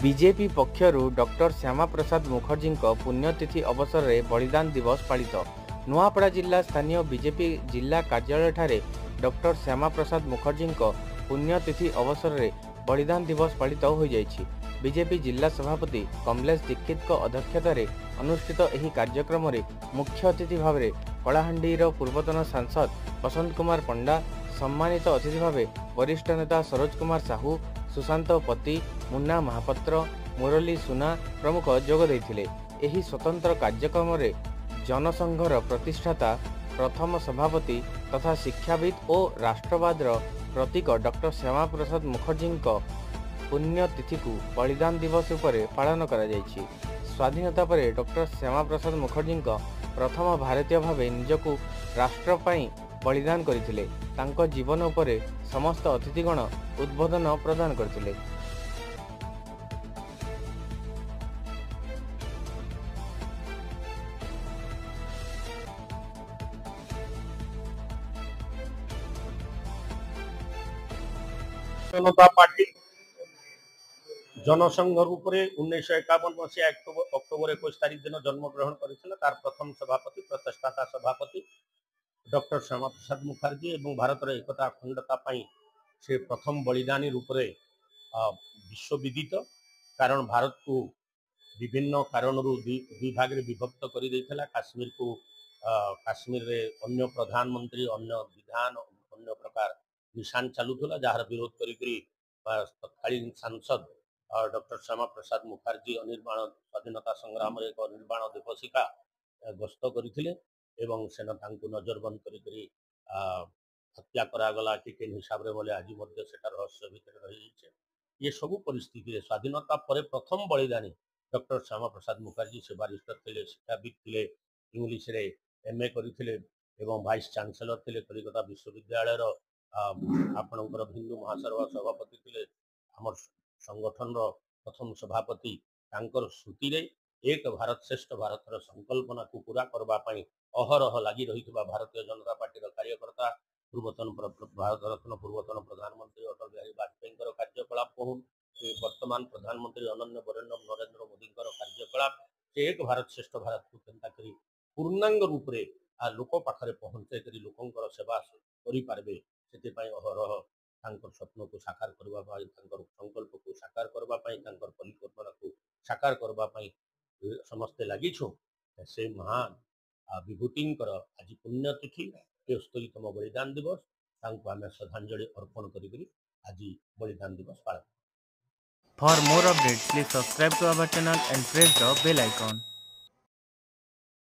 BJP पक्षर doctor Shyama Prasad Mukherjee पुण्यतिथि अवसर में बलिदान दिवस पालित। नुआपड़ा जिला स्थानीय बीजेपी जिला कार्यालय ठारे डॉक्टर श्यामा प्रसाद मुखर्जी पुण्यतिथि अवसर में बलिदान दिवस पालित हो जाइछि। बीजेपी जिला सभापति कमलेश दीक्षित अध्यक्षतार अनुष्ठित एही कार्यक्रम में मुख्य अतिथि भाव में कलाहांडीर पूर्वतन सांसद बसंत कुमार पंडा, सम्मानित अतिथि भाव वरिष्ठ नेता सरोज कुमार साहू, सुशांत पति, मुन्ना महापात्र, मुरली सुना प्रमुख जोग देइथिले। एही स्वतंत्र कार्यक्रम में जनसंघर प्रतिष्ठाता प्रथम सभापति तथा शिक्षाविद और राष्ट्रवादर प्रतीक डॉक्टर श्यामा प्रसाद मुखर्जी पुण्यतिथि को बलिदान दिवस उपरे पालन करा जायछि। स्वाधीनता पर डॉक्टर श्यामा प्रसाद मुखर्जी प्रथम भारतीय भाव निजकु राष्ट्र पई बलिदान करथिले। तांको जीवन उपरे समस्त अतिथिगण उद्बोधन प्रदान करथिले। जनता पार्टी जनसंघ रूप में 1951 मसीहा अक्टोबर 21 तारीख दिन जन्मग्रहण करथिले। तार प्रथम सभापति प्रतिष्ठाता सभापति डॉक्टर श्यामा प्रसाद मुखर्जी एवं भारत एकता अखंडता से प्रथम बलिदानी रूप में विश्वविदित। कारण भारत को विभिन्न कारण दुई भाग में विभक्त कर देइथिला। काश्मीर को काश्मीर रे अन्य प्रधानमंत्री अन्य विधान अन्य प्रकार निशान चलुला, जार विरोध करी तत्कालीन सांसद डॉक्टर श्यामा प्रसाद मुखर्जी अनिर्बाण स्वाधीनता संग्राम एक अनिर्बाण दिवसिका गस्त करथिले एवं सेना तांको नजरबंद करी हत्या करागला कि केन हिसाब रे बोले आज मध्य सेटा रहस्य भितर रही छै। ये सब परिस्थिति स्वाधीनता पर प्रथम बलिदानी डॉक्टर श्यामा प्रसाद मुखर्जी से बारिस्टर थे, शिक्षाविद थे, इंग्लिश रे एमए करथिले एवं वाइस चांसलर थे कलिकता विश्वविद्यालय आपणकर हिंदू महासभा सभापति थे। आम संगठन प्रथम सभापति तांकर श्रुति रे एक भारत श्रेष्ठ भारत संकल्पना को पूरा करने अहरह लगी रही भारतीय जनता पार्टी कार्यकर्ता पूर्वतन भारत रत्न पूर्वतन प्रधानमंत्री अटल बिहारी वाजपेयी कार्यकलाप कहूँ, वर्तमान प्रधानमंत्री अनन्य वरेण्य नरेंद्र मोदी कार्यकलाप से एक भारत श्रेष्ठ भारत को चिंता करी पूर्णांग रूप से लोक पाखे पहुंचे करी लोकंकर सेवा करें से अहरह स्वप्न को साकार करने संकल्प को साकार करने परिकल्पना को साकार करने समस्ते लगिछुं। से महान विभूतिंकर आज पुण्यतिथि 73तम बलिदान दिवस आम श्रद्धांजलि अर्पण करी आज बलिदान दिवस पालन। For more updates, please subscribe to our channel and press the bell icon.